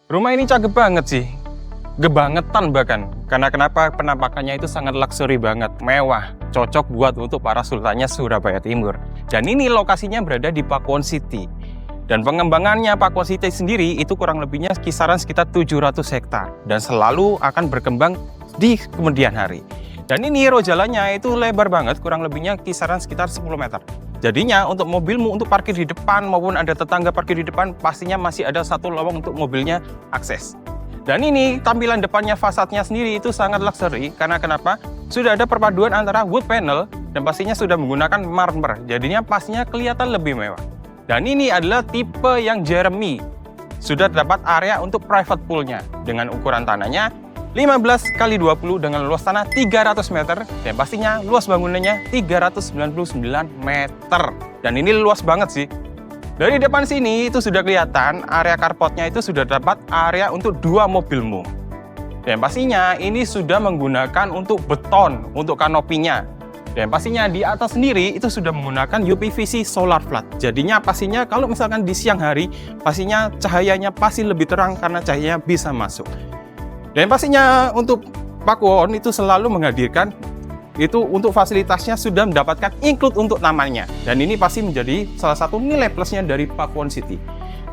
Rumah ini cakep banget sih. Kebangetan bahkan. Karena kenapa? Penampakannya itu sangat luxury banget, mewah, cocok buat untuk para sultannya Surabaya Timur. Dan ini lokasinya berada di Pakuwon City. Dan pengembangannya Pakuwon City sendiri itu kurang lebihnya kisaran sekitar 700 hektar dan selalu akan berkembang di kemudian hari. Dan ini road jalannya itu lebar banget, kurang lebihnya kisaran sekitar 10 meter. Jadinya untuk mobilmu untuk parkir di depan maupun ada tetangga parkir di depan, pastinya masih ada satu lowong untuk mobilnya akses. Dan ini tampilan depannya fasadnya sendiri itu sangat luxury karena kenapa? Sudah ada perpaduan antara wood panel dan pastinya sudah menggunakan marmer. Jadinya pastinya kelihatan lebih mewah. Dan ini adalah tipe yang Jeremy. Sudah terdapat area untuk private poolnya dengan ukuran tanahnya 15 x 20 dengan luas tanah 300 meter dan pastinya luas bangunannya 399 meter. Dan ini luas banget sih. Dari depan sini itu sudah kelihatan area carportnya itu sudah dapat area untuk 2 mobilmu. Dan pastinya ini sudah menggunakan untuk beton untuk kanopinya. Dan pastinya di atas sendiri itu sudah menggunakan UPVC solar flat. Jadinya pastinya kalau misalkan di siang hari pastinya cahayanya pasti lebih terang karena cahayanya bisa masuk. Dan pastinya untuk Pakuwon itu selalu menghadirkan itu untuk fasilitasnya sudah mendapatkan include untuk namanya. Dan ini pasti menjadi salah satu nilai plusnya dari Pakuwon City.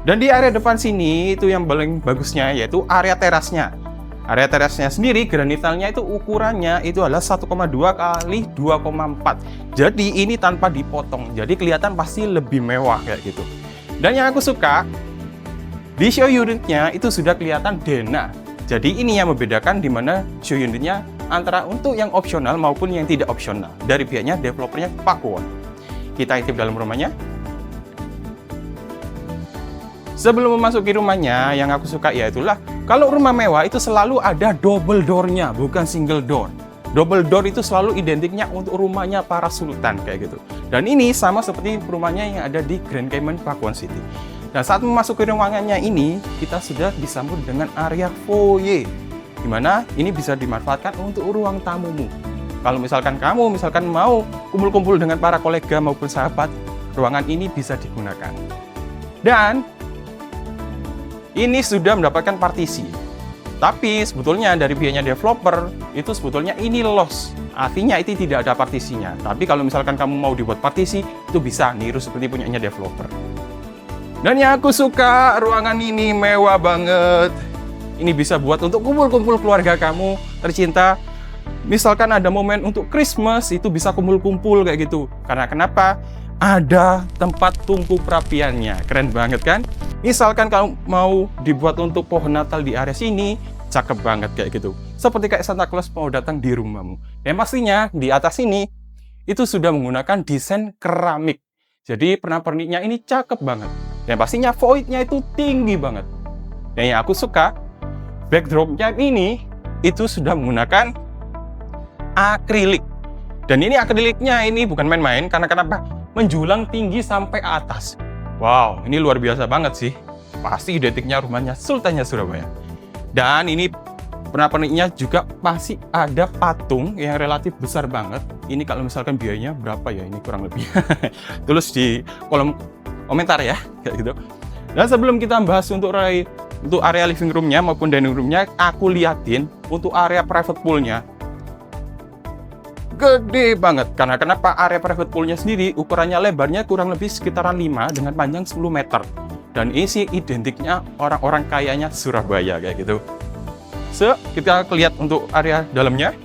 Dan di area depan sini itu yang paling bagusnya yaitu area terasnya. Area terasnya sendiri granitalnya itu ukurannya itu adalah 1,2 kali 2,4. Jadi ini tanpa dipotong. Jadi kelihatan pasti lebih mewah kayak gitu. Dan yang aku suka di show unitnya itu sudah kelihatan Dena. Jadi ini yang membedakan di mana show unitnya antara untuk yang opsional maupun yang tidak opsional dari pihaknya developernya Pakuwon. Kita intip dalam rumahnya. Sebelum memasuki rumahnya, yang aku suka yaitulah kalau rumah mewah itu selalu ada double door-nya, bukan single door. Double door itu selalu identiknya untuk rumahnya para sultan kayak gitu. Dan ini sama seperti rumahnya yang ada di Grand Cayman Pakuwon City. Nah, saat memasuki ruangannya ini, kita sudah disambut dengan area foyer, di mana ini bisa dimanfaatkan untuk ruang tamumu. Kalau misalkan kamu mau kumpul-kumpul dengan para kolega maupun sahabat, ruangan ini bisa digunakan. Dan ini sudah mendapatkan partisi. Tapi sebetulnya dari pihaknya developer, itu sebetulnya ini lost. Artinya itu tidak ada partisinya. Tapi kalau misalkan kamu mau dibuat partisi, itu bisa niru seperti punyanya developer. Dan yang aku suka, ruangan ini mewah banget. Ini bisa buat untuk kumpul-kumpul keluarga kamu tercinta. Misalkan ada momen untuk Christmas, itu bisa kumpul-kumpul kayak gitu. Karena kenapa? Ada tempat tungku perapiannya. Keren banget kan? Misalkan kamu mau dibuat untuk pohon Natal di area sini, cakep banget kayak gitu. Seperti kayak Santa Claus mau datang di rumahmu. Dan pastinya di atas ini, itu sudah menggunakan desain keramik. Jadi pernak-perniknya ini cakep banget. Dan pastinya void-nya itu tinggi banget. Dan yang aku suka, backdrop-nya ini itu sudah menggunakan akrilik. Dan ini akriliknya ini bukan main-main karena kenapa? Menjulang tinggi sampai atas. Wow, ini luar biasa banget sih. Pasti identiknya rumahnya Sultannya Surabaya. Dan ini pernak-perniknya juga pasti ada patung yang relatif besar banget. Ini kalau misalkan biayanya berapa ya? Ini kurang lebih. Tulis di kolom komentar ya, kayak gitu. Dan sebelum kita bahas untuk area living room-nya maupun dining room-nya, aku liatin untuk area private pool-nya. Gede banget. Karena kenapa? Area private pool-nya sendiri ukurannya lebarnya kurang lebih sekitaran 5 dengan panjang 10 meter. Dan ini sih identiknya orang-orang kayanya Surabaya kayak gitu. So, kita lihat untuk area dalamnya.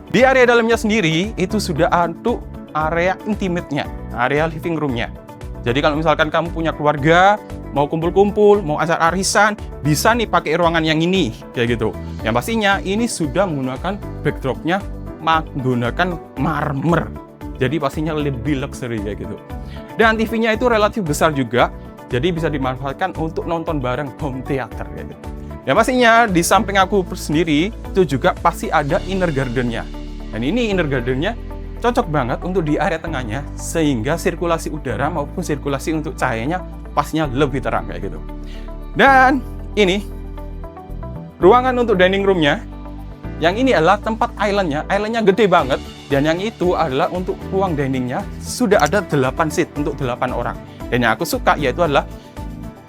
Di area dalamnya sendiri itu sudah untuk area intimate-nya, area living room-nya. Jadi kalau misalkan kamu punya keluarga, mau kumpul-kumpul, mau acara arisan, bisa nih pakai ruangan yang ini, kayak gitu. Yang pastinya ini sudah menggunakan backdrop-nya menggunakan marmer. Jadi pastinya lebih luxury kayak gitu. Dan TV-nya itu relatif besar juga, jadi bisa dimanfaatkan untuk nonton bareng home theater kayak gitu. Yang pastinya di samping aku sendiri itu juga pasti ada inner garden-nya. Dan ini inner garden-nya cocok banget untuk di area tengahnya sehingga sirkulasi udara maupun sirkulasi untuk cahayanya pastinya lebih terang kayak gitu. Dan ini ruangan untuk dining room-nya. Yang ini adalah tempat island-nya. Island-nya gede banget dan yang itu adalah untuk ruang dining-nya sudah ada 8 seat untuk 8 orang. Dan yang aku suka yaitu adalah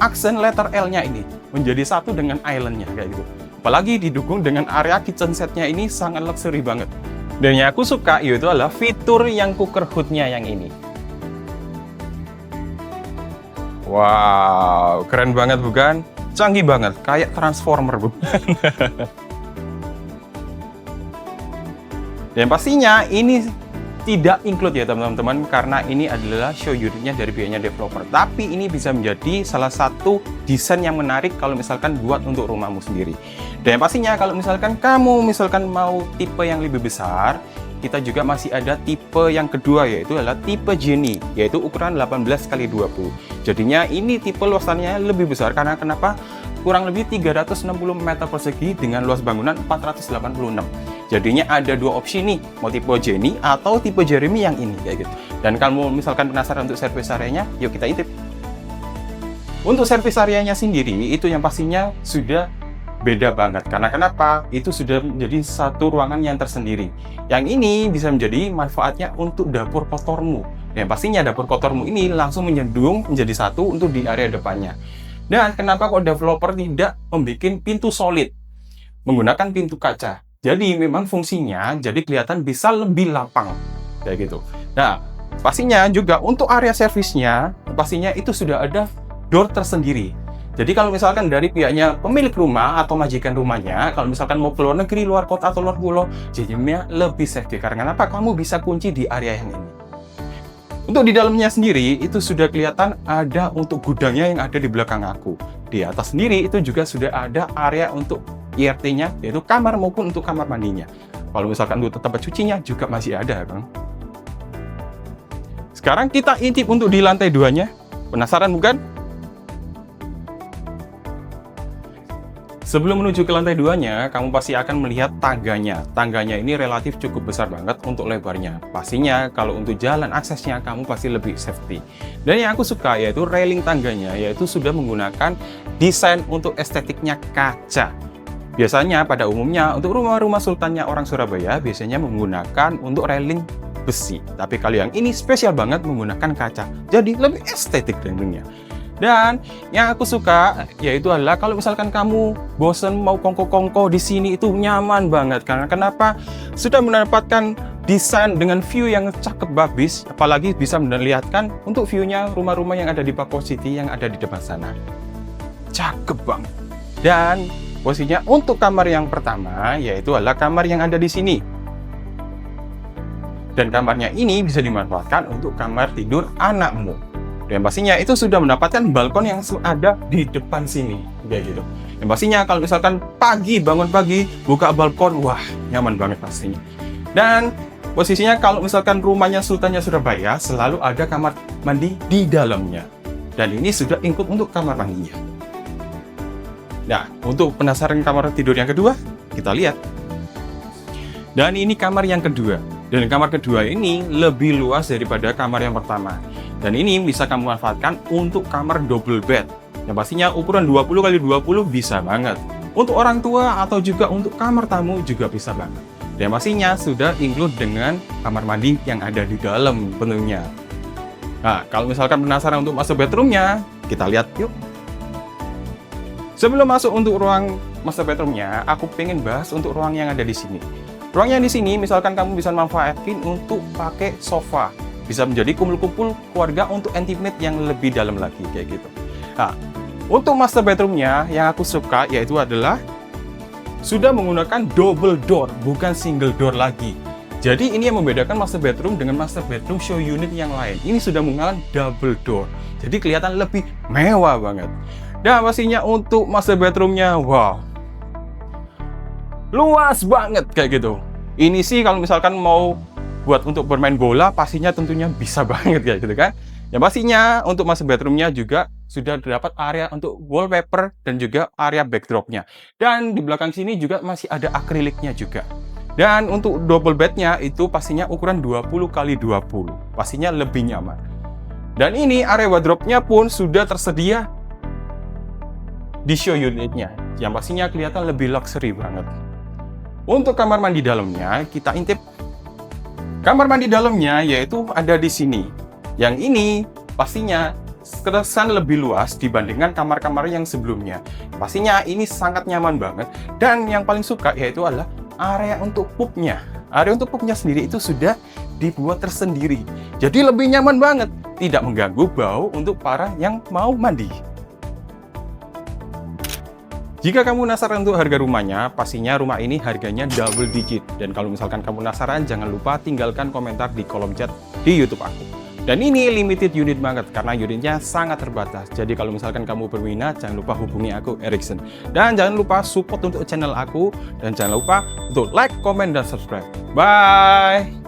aksen letter L-nya ini menjadi satu dengan island-nya kayak gitu. Apalagi didukung dengan area kitchen set-nya ini sangat luxury banget. Dan yang aku suka yaitu adalah fitur yang cooker hood-nya yang ini. Wow, keren banget bukan? Canggih banget, kayak transformer bukan? Dan pastinya ini tidak include ya teman-teman, karena ini adalah show unitnya dari pihaknya developer. Tapi ini bisa menjadi salah satu desain yang menarik kalau misalkan buat untuk rumahmu sendiri. Dan pastinya kalau misalkan kamu mau tipe yang lebih besar, kita juga masih ada tipe yang kedua, yaitu adalah tipe Genie, yaitu ukuran 18x20. Jadinya ini tipe luasannya lebih besar, karena kenapa? Kurang lebih 360 meter persegi dengan luas bangunan 486. Jadinya ada dua opsi nih, mau tipe Genie atau tipe Jeremy yang ini kayak gitu. Dan kalau misalkan penasaran untuk service areanya, yuk kita intip. Untuk service areanya sendiri itu yang pastinya sudah beda banget, karena kenapa? Itu sudah menjadi satu ruangan yang tersendiri. Yang ini bisa menjadi manfaatnya untuk dapur kotormu. Dan pastinya dapur kotormu ini langsung menyendung menjadi satu untuk di area depannya. Dan kenapa kok developer tidak membuat pintu solid menggunakan pintu kaca? Jadi memang fungsinya jadi kelihatan bisa lebih lapang kayak gitu. Nah, pastinya juga untuk area servisnya pastinya itu sudah ada door tersendiri. Jadi kalau misalkan dari pihaknya pemilik rumah atau majikan rumahnya, kalau misalkan mau ke luar negeri, luar kota atau luar pulau, jadinya lebih safety. Karena kenapa? Kamu bisa kunci di area yang ini. Untuk di dalamnya sendiri, itu sudah kelihatan ada untuk gudangnya yang ada di belakang aku. Di atas sendiri, itu juga sudah ada area untuk IRT-nya, yaitu kamar maupun untuk kamar mandinya. Kalau misalkan untuk tempat cucinya, juga masih ada, Bang. Sekarang kita intip untuk di lantai 2-nya. Penasaran bukan? Sebelum menuju ke lantai 2-nya, kamu pasti akan melihat tangganya. Tangganya ini relatif cukup besar banget untuk lebarnya. Pastinya kalau untuk jalan aksesnya kamu pasti lebih safety. Dan yang aku suka yaitu railing tangganya, yaitu sudah menggunakan desain untuk estetiknya kaca. Biasanya pada umumnya untuk rumah-rumah sultannya orang Surabaya biasanya menggunakan untuk railing besi. Tapi kalau yang ini spesial banget menggunakan kaca. Jadi lebih estetik tentunya. Dan yang aku suka yaitu adalah kalau misalkan kamu bosen mau kongko-kongko di sini itu nyaman banget. Karena kenapa? Sudah mendapatkan desain dengan view yang cakep bagus, apalagi bisa melihatkan untuk view-nya rumah-rumah yang ada di Pakuwon City yang ada di depan sana. Cakep banget. Dan posisinya untuk kamar yang pertama yaitu adalah kamar yang ada di sini. Dan kamarnya ini bisa dimanfaatkan untuk kamar tidur anakmu. Dan pastinya itu sudah mendapatkan balkon yang ada di depan sini, kayak gitu. Dan pastinya kalau misalkan bangun pagi, buka balkon, wah nyaman banget pastinya. Dan posisinya kalau misalkan rumahnya Sultannya Surabaya, selalu ada kamar mandi di dalamnya. Dan ini sudah include untuk kamar mandinya. Nah, untuk penasaran kamar tidur yang kedua, kita lihat. Dan ini kamar yang kedua. Dan kamar kedua ini lebih luas daripada kamar yang pertama. Dan ini bisa kamu manfaatkan untuk kamar double bed. Yang pastinya ukuran 20x20 bisa banget. Untuk orang tua atau juga untuk kamar tamu juga bisa banget. Dan pastinya sudah include dengan kamar mandi yang ada di dalam tentunya. Nah, kalau misalkan penasaran untuk master bedroomnya, kita lihat yuk. Sebelum masuk untuk ruang master bedroomnya, aku pengen bahas untuk ruang yang ada di sini. Ruang yang di sini, misalkan kamu bisa manfaatin untuk pakai sofa. Bisa menjadi kumpul-kumpul keluarga untuk intimate yang lebih dalam lagi, kayak gitu. Nah, untuk master bedroomnya yang aku suka yaitu adalah sudah menggunakan double door, bukan single door lagi. Jadi ini yang membedakan master bedroom dengan master bedroom show unit yang lain. Ini sudah menggunakan double door, jadi kelihatan lebih mewah banget. Dan pastinya untuk master bedroomnya, wow, luas banget kayak gitu. Ini sih kalau misalkan mau buat untuk bermain bola, pastinya tentunya bisa banget ya gitu kan. Yang pastinya untuk master bedroomnya juga sudah terdapat area untuk wallpaper dan juga area backdropnya. Dan di belakang sini juga masih ada akriliknya juga. Dan untuk double bednya itu pastinya ukuran 20x20, pastinya lebih nyaman. Dan ini area wardrobe-nya pun sudah tersedia di show unitnya, yang pastinya kelihatan lebih luxury banget. Untuk kamar mandi dalamnya, kita intip. Kamar mandi dalamnya yaitu ada di sini. Yang ini pastinya terkesan lebih luas dibandingkan kamar-kamar yang sebelumnya. Pastinya ini sangat nyaman banget. Dan yang paling suka yaitu adalah area untuk pupnya. Area untuk pupnya sendiri itu sudah dibuat tersendiri. Jadi lebih nyaman banget, tidak mengganggu bau untuk para yang mau mandi. Jika kamu penasaran untuk harga rumahnya, pastinya rumah ini harganya double digit. Dan kalau misalkan kamu penasaran, jangan lupa tinggalkan komentar di kolom chat di YouTube aku. Dan ini limited unit banget, karena unitnya sangat terbatas. Jadi kalau misalkan kamu berminat, jangan lupa hubungi aku, Erikson. Dan jangan lupa support untuk channel aku, dan jangan lupa untuk like, comment, dan subscribe. Bye!